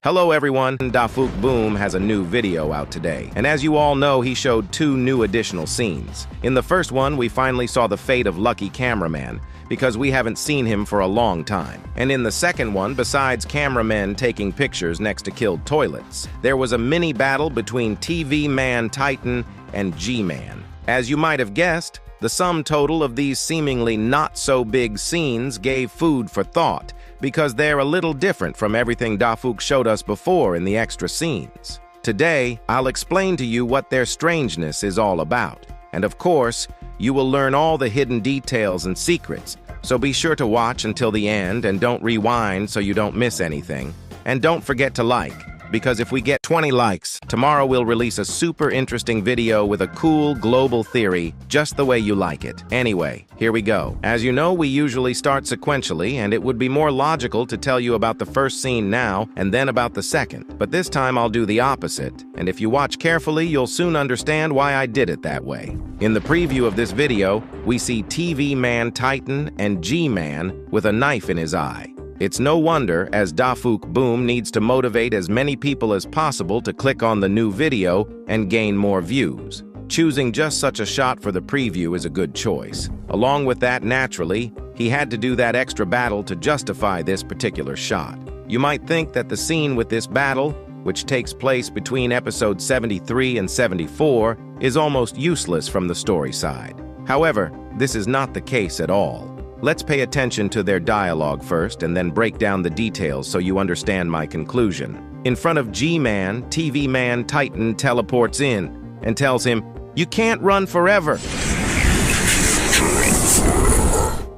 Hello everyone, Dafuk Boom has a new video out today, and as you all know, he showed 2 new additional scenes. In the first one, we finally saw the fate of Lucky Cameraman, because we haven't seen him for a long time. And in the second one, besides cameramen taking pictures next to killed toilets, there was a mini battle between TV Man Titan and G-Man. As you might have guessed, the sum total of these seemingly not-so-big scenes gave food for thought, because they're a little different from everything Dafuk showed us before in the extra scenes. Today, I'll explain to you what their strangeness is all about. And of course, you will learn all the hidden details and secrets, so be sure to watch until the end and don't rewind so you don't miss anything. And don't forget to like, because if we get 20 likes, tomorrow we'll release a super interesting video with a cool global theory, just the way you like it. Anyway, here we go. As you know, we usually start sequentially, and it would be more logical to tell you about the first scene now and then about the second. But this time I'll do the opposite, and if you watch carefully, you'll soon understand why I did it that way. In the preview of this video, we see TV Man Titan and G-Man with a knife in his eye. It's no wonder, as Dafuk Boom needs to motivate as many people as possible to click on the new video and gain more views. Choosing just such a shot for the preview is a good choice. Along with that, naturally, he had to do that extra battle to justify this particular shot. You might think that the scene with this battle, which takes place between episodes 73 and 74, is almost useless from the story side. However, this is not the case at all. Let's pay attention to their dialogue first and then break down the details so you understand my conclusion. In front of G-Man, TV Man Titan teleports in and tells him, "You can't run forever."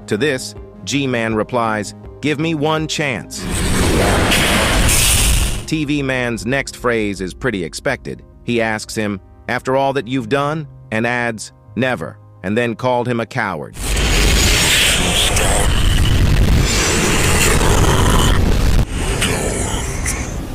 To this, G-Man replies, "Give me one chance." TV Man's next phrase is pretty expected. He asks him, "After all that you've done?" and adds, "Never," and then called him a coward.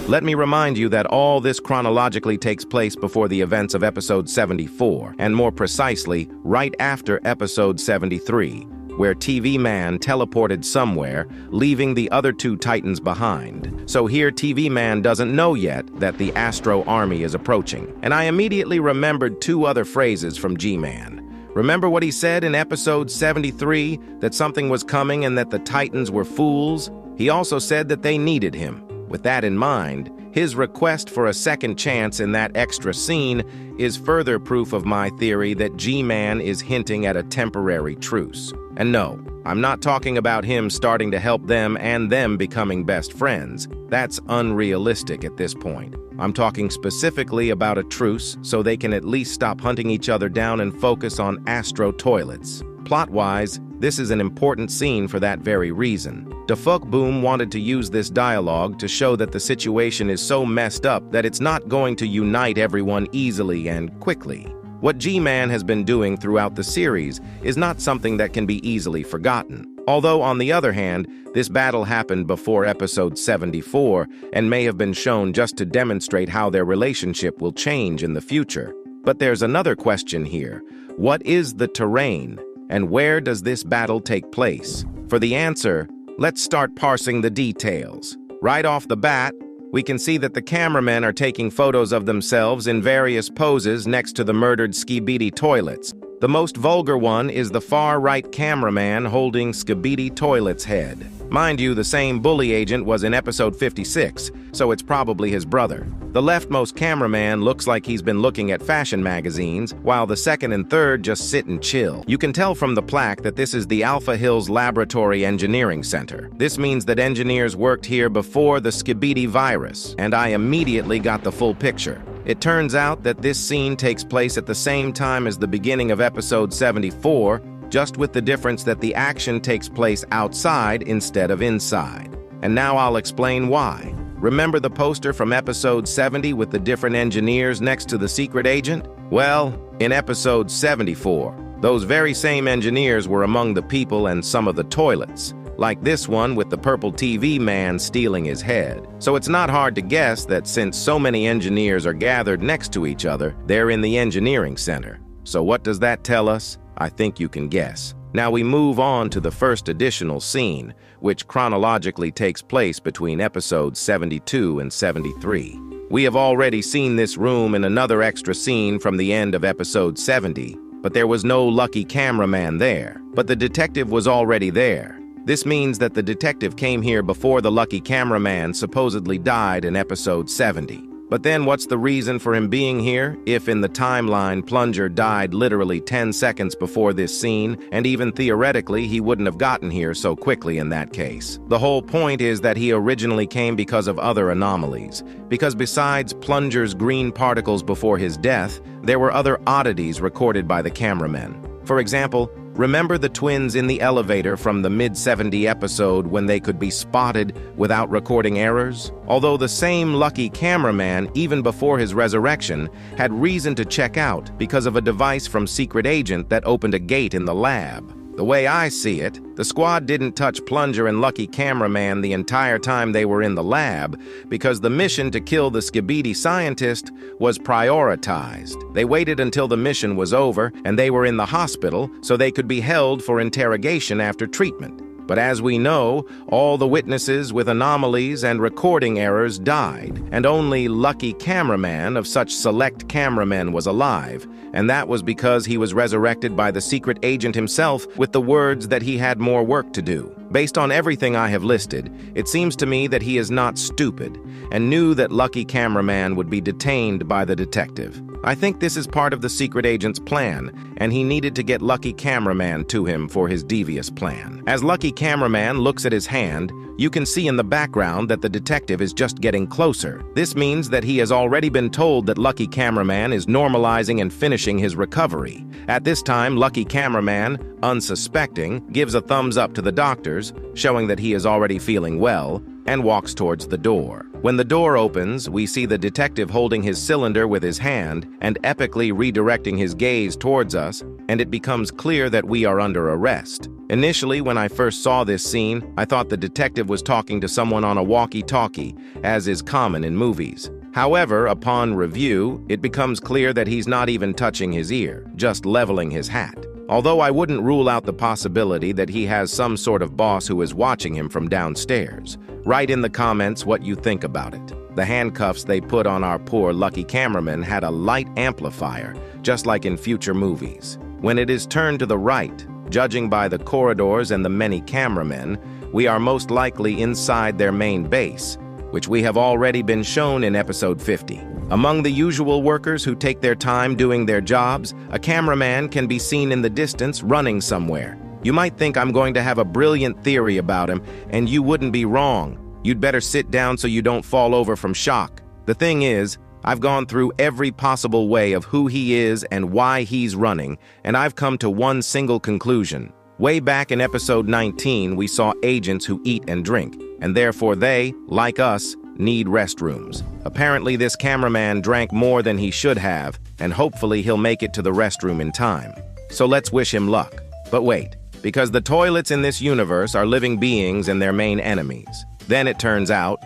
Let me remind you that all this chronologically takes place before the events of episode 74, and more precisely, right after episode 73, where TV Man teleported somewhere, leaving the other 2 Titans behind. So here TV Man doesn't know yet that the Astro Army is approaching. And I immediately remembered 2 other phrases from G-Man. Remember what he said in episode 73, that something was coming and that the Titans were fools? He also said that they needed him. With that in mind, his request for a second chance in that extra scene is further proof of my theory that G-Man is hinting at a temporary truce. And no, I'm not talking about him starting to help them and them becoming best friends. That's unrealistic at this point. I'm talking specifically about a truce so they can at least stop hunting each other down and focus on Astro toilets. Plot-wise, this is an important scene for that very reason. Dafuk Boom wanted to use this dialogue to show that the situation is so messed up that it's not going to unite everyone easily and quickly. What G-Man has been doing throughout the series is not something that can be easily forgotten. Although, on the other hand, this battle happened before episode 74 and may have been shown just to demonstrate how their relationship will change in the future. But there's another question here. What is the terrain, and where does this battle take place? For the answer, let's start parsing the details. Right off the bat, we can see that the cameramen are taking photos of themselves in various poses next to the murdered Skibidi toilets. The most vulgar one is the far-right cameraman holding Skibidi toilet's head. Mind you, the same bully agent was in episode 56, so it's probably his brother. The leftmost cameraman looks like he's been looking at fashion magazines, while the second and third just sit and chill. You can tell from the plaque that this is the Alpha Hills Laboratory Engineering Center. This means that engineers worked here before the Skibidi virus, and I immediately got the full picture. It turns out that this scene takes place at the same time as the beginning of episode 74, just with the difference that the action takes place outside instead of inside. And now I'll explain why. Remember the poster from episode 70 with the different engineers next to the secret agent? Well, in episode 74, those very same engineers were among the people and some of the toilets, like this one with the purple TV man stealing his head. So it's not hard to guess that since so many engineers are gathered next to each other, they're in the engineering center. So what does that tell us? I think you can guess. Now we move on to the first additional scene, which chronologically takes place between episodes 72 and 73. We have already seen this room in another extra scene from the end of episode 70, but there was no lucky cameraman there. But the detective was already there. This means that the detective came here before the lucky cameraman supposedly died in episode 70. But then what's the reason for him being here if in the timeline Plunger died literally 10 seconds before this scene, and even theoretically he wouldn't have gotten here so quickly in that case? The whole point is that he originally came because of other anomalies, because besides Plunger's green particles before his death, there were other oddities recorded by the cameramen. For example, remember the twins in the elevator from the mid-70 episode when they could be spotted without recording errors? Although the same lucky cameraman, even before his resurrection, had reason to check out because of a device from Secret Agent that opened a gate in the lab. The way I see it, the squad didn't touch Plunger and Lucky Cameraman the entire time they were in the lab because the mission to kill the Skibidi scientist was prioritized. They waited until the mission was over and they were in the hospital so they could be held for interrogation after treatment. But as we know, all the witnesses with anomalies and recording errors died, and only Lucky Cameraman of such select cameramen was alive, and that was because he was resurrected by the secret agent himself with the words that he had more work to do. Based on everything I have listed, it seems to me that he is not stupid and knew that Lucky Cameraman would be detained by the detective. I think this is part of the secret agent's plan, and he needed to get Lucky Cameraman to him for his devious plan. As Lucky Cameraman looks at his hand, you can see in the background that the detective is just getting closer. This means that he has already been told that Lucky Cameraman is normalizing and finishing his recovery. At this time, Lucky Cameraman, unsuspecting, gives a thumbs up to the doctors, showing that he is already feeling well, and walks towards the door. When the door opens, we see the detective holding his cylinder with his hand and epically redirecting his gaze towards us, and it becomes clear that we are under arrest. Initially, when I first saw this scene, I thought the detective was talking to someone on a walkie-talkie, as is common in movies. However, upon review, it becomes clear that he's not even touching his ear, just leveling his hat. Although I wouldn't rule out the possibility that he has some sort of boss who is watching him from downstairs. Write in the comments what you think about it. The handcuffs they put on our poor Lucky Cameraman had a light amplifier, just like in future movies. When it is turned to the right, judging by the corridors and the many cameramen, we are most likely inside their main base, which we have already been shown in episode 50. Among the usual workers who take their time doing their jobs, a cameraman can be seen in the distance running somewhere. You might think I'm going to have a brilliant theory about him, and you wouldn't be wrong. You'd better sit down so you don't fall over from shock. The thing is, I've gone through every possible way of who he is and why he's running, and I've come to one single conclusion. Way back in episode 19, we saw agents who eat and drink, and therefore they, like us, need restrooms. Apparently this cameraman drank more than he should have, and hopefully he'll make it to the restroom in time. So let's wish him luck. But wait, because the toilets in this universe are living beings and their main enemies. Then it turns out...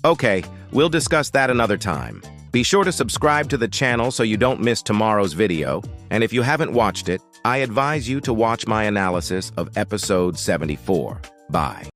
Okay, we'll discuss that another time. Be sure to subscribe to the channel so you don't miss tomorrow's video, and if you haven't watched it, I advise you to watch my analysis of episode 74. Bye.